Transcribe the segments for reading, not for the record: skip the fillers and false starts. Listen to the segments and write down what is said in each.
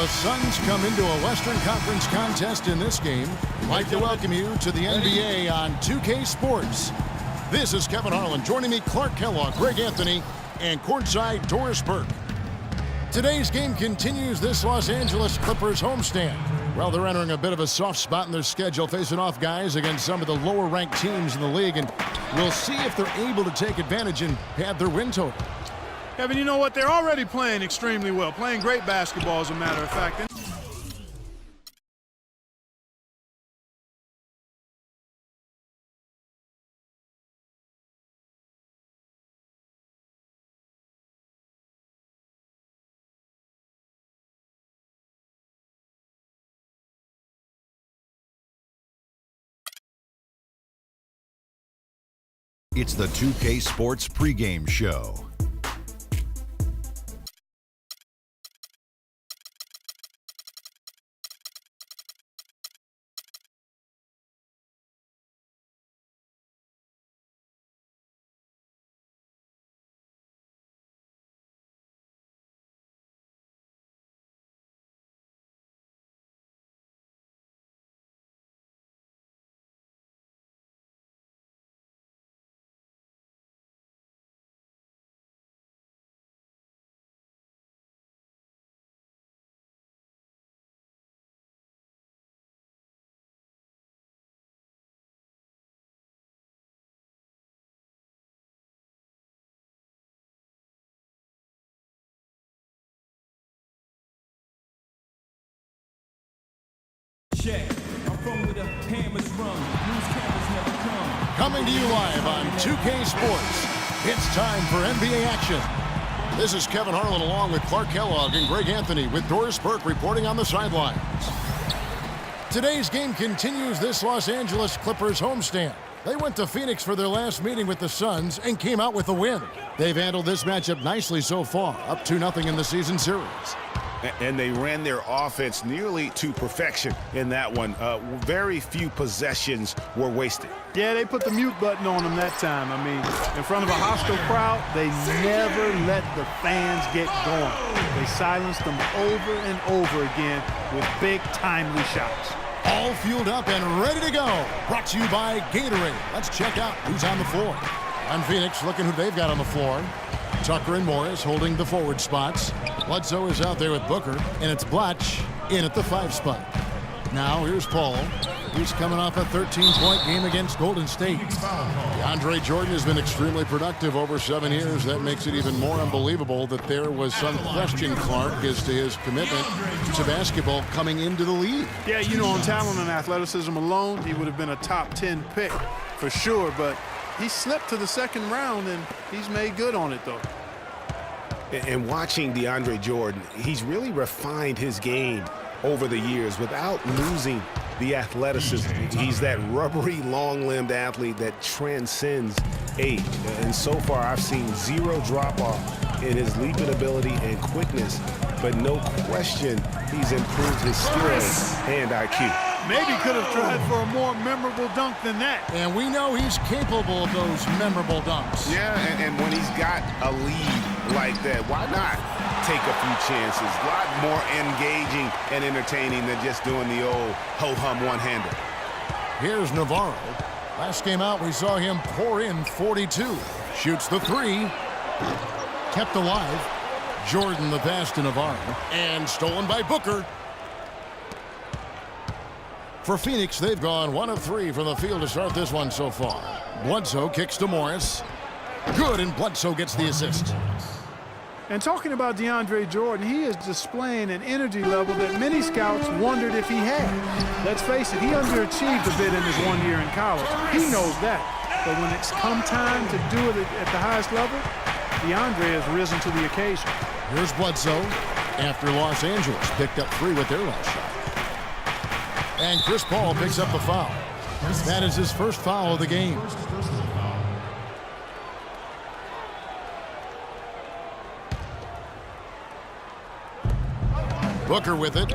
the Suns come into a Western Conference contest in this game. We'd like to welcome you to the NBA on 2K Sports. This is Kevin Harlan. Joining me, Clark Kellogg, Greg Anthony, and courtside Doris Burke. Today's game continues this Los Angeles Clippers homestand. Well, they're entering a bit of a soft spot in their schedule, facing off guys against some of the lower-ranked teams in the league, and we'll see if they're able to take advantage and pad their win total. Kevin, you know what? They're already playing extremely well, playing great basketball, as a matter of fact. It's the 2K Sports pregame show. I'm from where the hammers run, news cameras never come. Coming to you live on 2K Sports, it's time for NBA action. This is Kevin Harlan along with Clark Kellogg and Greg Anthony with Doris Burke reporting on the sidelines. Today's game continues this Los Angeles Clippers homestand. They went to Phoenix for their last meeting with the Suns and came out with a win. They've handled this matchup nicely so far, up 2-0 in the season series. And they ran their offense nearly to perfection in that one. Very few possessions were wasted. Yeah, they put the mute button on them that time. I mean, in front of a hostile crowd, they never let the fans get going. They silenced them over and over again with big, timely shots. All fueled up and ready to go. Brought to you by Gatorade. Let's check out who's on the floor. On Phoenix, looking who they've got on the floor. Tucker and Morris holding the forward spots. Bledsoe is out there with Booker, and it's Blatch in at the 5 spot. Now here's Paul. He's coming off a 13-point game against Golden State. DeAndre Jordan has been extremely productive over 7 years. That makes it even more unbelievable that there was some question, Clark, as to his commitment to basketball coming into the league. Yeah, you know, on talent and athleticism alone, he would have been a top 10 pick for sure, but he slipped to the second round, and he's made good on it, though. And watching DeAndre Jordan, he's really refined his game over the years without losing the athleticism. He's that rubbery, long-limbed athlete that transcends age. And so far, I've seen zero drop-off in his leaping ability and quickness, but no question he's improved his skills and IQ. Maybe could have tried for a more memorable dunk than that. And we know he's capable of those memorable dunks. Yeah, and when he's got a lead like that, why not take a few chances? A lot more engaging and entertaining than just doing the old ho-hum one-hander. Here's Navarro. Last game out, we saw him pour in 42. Shoots the 3. Kept alive. Jordan the pass to Navarro. And stolen by Booker. For Phoenix, they've gone 1 of 3 from the field to start this one so far. Bledsoe kicks to Morris. Good, and Bledsoe gets the assist. And talking about DeAndre Jordan, he is displaying an energy level that many scouts wondered if he had. Let's face it, he underachieved a bit in his 1 year in college. He knows that. But when it's come time to do it at the highest level, DeAndre has risen to the occasion. Here's Bledsoe after Los Angeles picked up 3 with their last shot. And Chris Paul picks up the foul. That is his first foul of the game. Booker with it.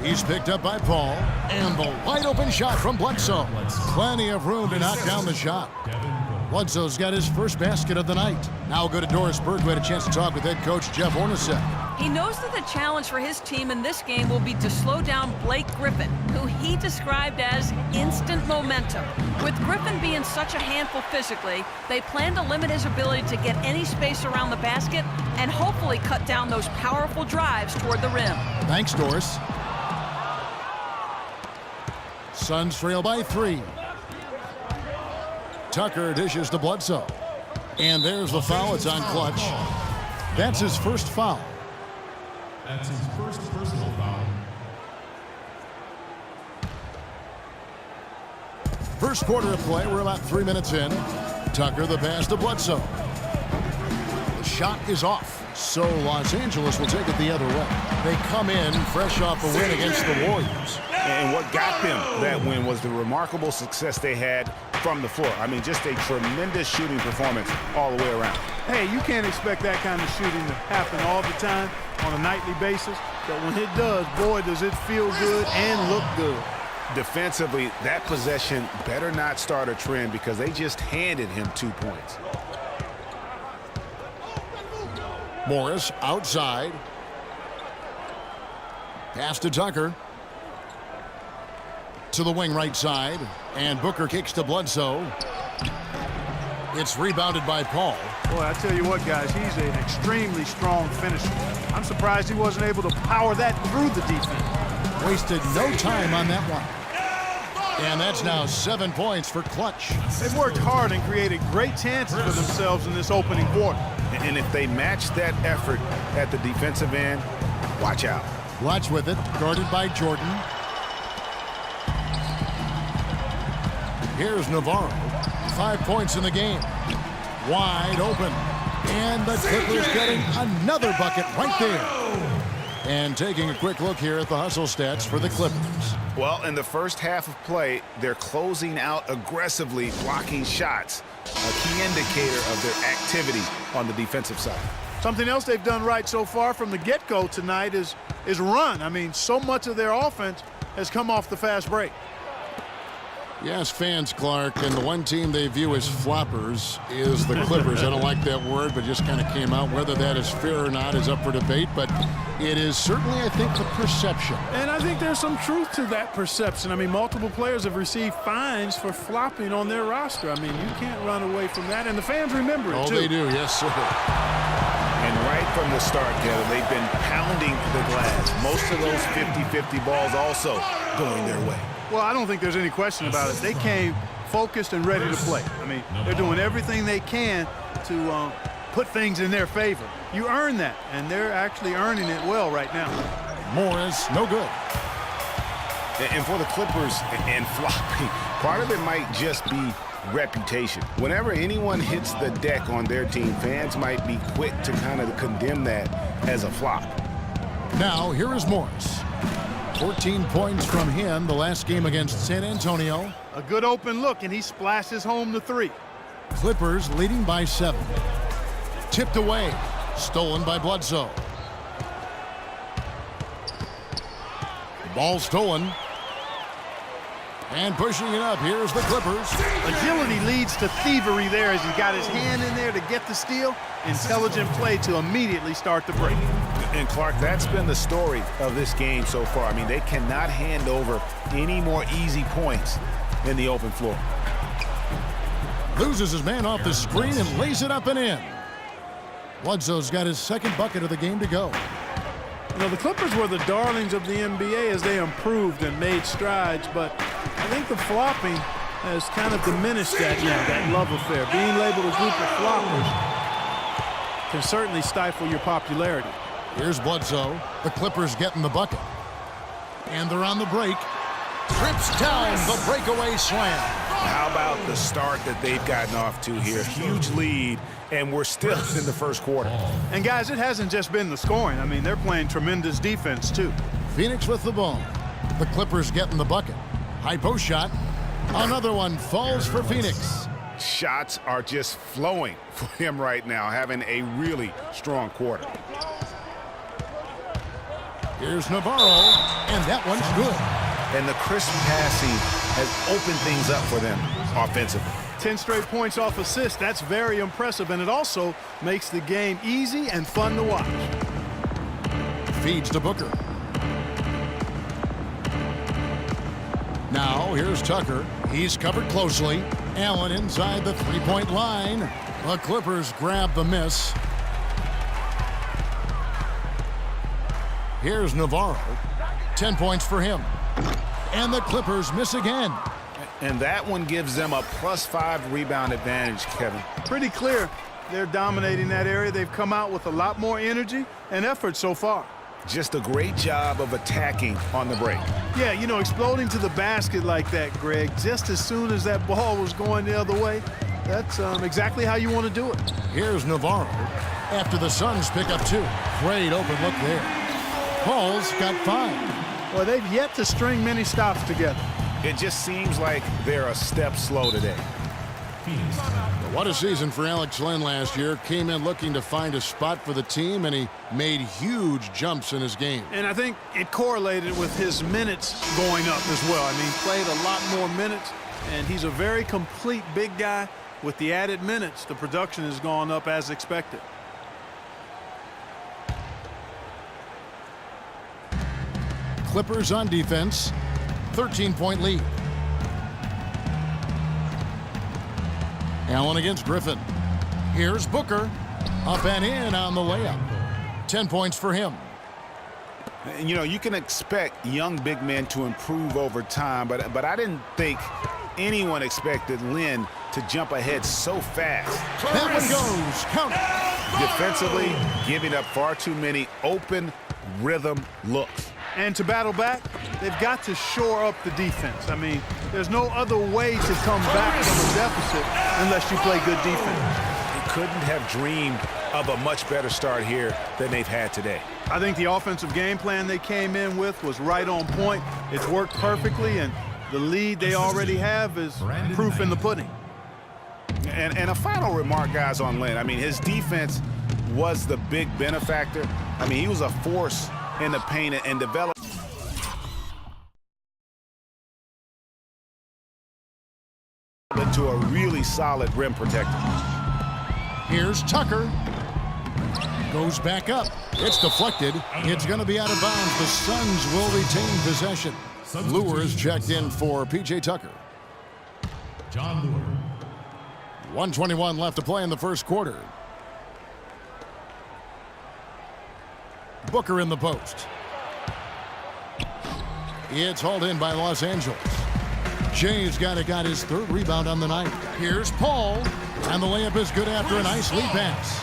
He's picked up by Paul. And the wide open shot from Bledsoe. Plenty of room to knock down the shot. Bledsoe's got his first basket of the night. Now we'll go to Doris Burke, who had a chance to talk with head coach Jeff Hornacek. He knows that the challenge for his team in this game will be to slow down Blake Griffin, who he described as instant momentum. With Griffin being such a handful physically, they plan to limit his ability to get any space around the basket and hopefully cut down those powerful drives toward the rim. Thanks, Doris. Suns trail by 3. Tucker dishes to Bledsoe. And there's the foul. It's on Clutch. That's his first foul. That's his first personal foul. First quarter of play. We're about 3 minutes in. Tucker the pass to Bledsoe. The shot is off. So Los Angeles will take it the other way. They come in fresh off a win against the Warriors. And what got them that win was the remarkable success they had from the floor. I mean, just a tremendous shooting performance all the way around. Hey, you can't expect that kind of shooting to happen all the time on a nightly basis. But when it does, boy, does it feel good and look good. Defensively, that possession better not start a trend because they just handed him 2 points. Morris outside. Pass to Tucker. To the wing right side. And Booker kicks to Bledsoe. It's rebounded by Paul. Boy, I tell you what, guys, he's an extremely strong finisher. I'm surprised he wasn't able to power that through the defense. Wasted no time on that one. And that's now 7 points for Clutch. They've worked hard and created great chances for themselves in this opening quarter. And if they match that effort at the defensive end, watch out. Clutch with it, guarded by Jordan. Here's Navarro. 5 points in the game. Wide open. And the Clippers getting another bucket right there. And taking a quick look here at the hustle stats for the Clippers. Well, in the first half of play, they're closing out aggressively, blocking shots, a key indicator of their activity on the defensive side. Something else they've done right so far from the get-go tonight is run. I mean, so much of their offense has come off the fast break. Yes, fans, Clark, and the one team they view as floppers is the Clippers. I don't like that word, but just kind of came out. Whether that is fair or not is up for debate, but it is certainly, I think, the perception. And I think there's some truth to that perception. I mean, multiple players have received fines for flopping on their roster. I mean, you can't run away from that, and the fans remember it, too. Oh, they do, yes, sir. And right from the start, Kevin, they've been pounding the glass. Most of those 50-50 balls also going their way. Well, I don't think there's any question about it. They came focused and ready to play. I mean, they're doing everything they can to put things in their favor. You earn that, and they're actually earning it well right now. Morris, no good. And for the Clippers and flopping, part of it might just be reputation. Whenever anyone hits the deck on their team, fans might be quick to kind of condemn that as a flop. Now, here is Morris. 14 points from him the last game against San Antonio. A good open look, and he splashes home the 3. Clippers leading by 7. Tipped away. Stolen by Bledsoe. Ball stolen. And pushing it up. Here's the Clippers. Agility leads to thievery there as he got his hand in there to get the steal. Intelligent play to immediately start the break. And Clark, that's been the story of this game so far. I mean, they cannot hand over any more easy points in the open floor. Loses his man off the screen and lays it up and in. Bledsoe's got his second bucket of the game to go. You know, the Clippers were the darlings of the NBA as they improved and made strides, but I think the flopping has kind of diminished that, that love affair. Being labeled a group of floppers can certainly stifle your popularity. Here's Bledsoe. The Clippers getting the bucket. And they're on the break. Trips down the breakaway slam. How about the start that they've gotten off to here? Huge lead, and we're still in the first quarter. And, guys, it hasn't just been the scoring. I mean, they're playing tremendous defense, too. Phoenix with the ball. The Clippers getting the bucket. High post shot. Another one falls for Phoenix. Shots are just flowing for him right now, having a really strong quarter. Here's Navarro, and that one's good. And the crisp passing has opened things up for them offensively. 10 straight points off assists. That's very impressive, and it also makes the game easy and fun to watch. Feeds to Booker. Now here's Tucker. He's covered closely. Allen inside the three-point line. The Clippers grab the miss. Here's Navarro. 10 points for him. And the Clippers miss again. And that one gives them a +5 rebound advantage, Kevin. Pretty clear they're dominating that area. They've come out with a lot more energy and effort so far. Just a great job of attacking on the break. Yeah, you know, exploding to the basket like that, Greg, just as soon as that ball was going the other way, that's exactly how you want to do it. Here's Navarro after the Suns pick up 2. Great open look there. Paul's got 5. Well, they've yet to string many stops together. It just seems like they're a step slow today. What a season for Alex Len last year. Came in looking to find a spot for the team, and he made huge jumps in his game. And I think it correlated with his minutes going up as well. I mean, he played a lot more minutes, and he's a very complete big guy. With the added minutes, the production has gone up as expected. Clippers on defense. 13-point lead. Allen against Griffin. Here's Booker. Up and in on the layup. 10 points for him. You know, you can expect young big men to improve over time, but I didn't think anyone expected Len to jump ahead so fast. That one goes. Count it. Defensively, giving up far too many open rhythm looks. And to battle back, they've got to shore up the defense. I mean, there's no other way to come back from a deficit unless you play good defense. They couldn't have dreamed of a much better start here than they've had today. I think the offensive game plan they came in with was right on point. It's worked perfectly, and the lead they already have is proof in the pudding. And a final remark, guys, on Len. I mean, his defense was the big benefactor. I mean, he was a force in the paint and developed into a really solid rim protector. Here's Tucker. Goes back up. It's deflected. It's going to be out of bounds. The Suns will retain possession. Lure is checked in for P.J. Tucker. John Lure. 1:21 left to play in the first quarter. Booker in the post. It's hauled in by Los Angeles. Jay's got his 3rd rebound on the night. Here's Paul, and the layup is good after a nice lead pass.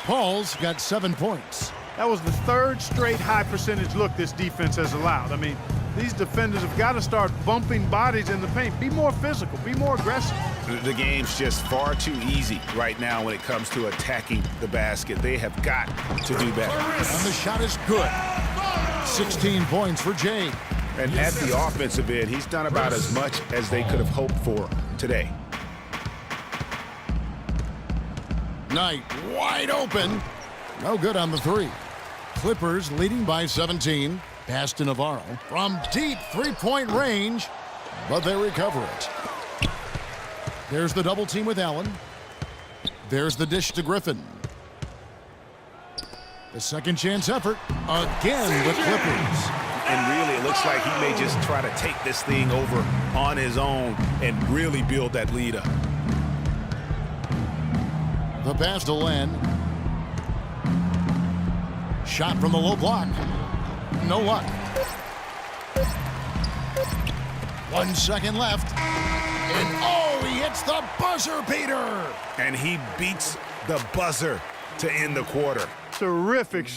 Paul's got 7 points. That was the 3rd straight high percentage look this defense has allowed. I mean, these defenders have got to start bumping bodies in the paint. Be more physical. Be more aggressive. The game's just far too easy right now when it comes to attacking the basket. They have got to do better. And the shot is good. 16 points for Jay. And at the offensive end, he's done about as much as they could have hoped for today. Knight wide open. No good on the 3. Clippers leading by 17. Pass to Navarro from deep 3-point range, but they recover it. There's the double team with Allen. There's the dish to Griffin. The second chance effort again with Clippers. And really, it looks like he may just try to take this thing over on his own and really build that lead up. The pass to Len. Shot from the low block. No luck. 1 second left. And oh, he hits the buzzer beater. And he beats the buzzer to end the quarter. Terrific.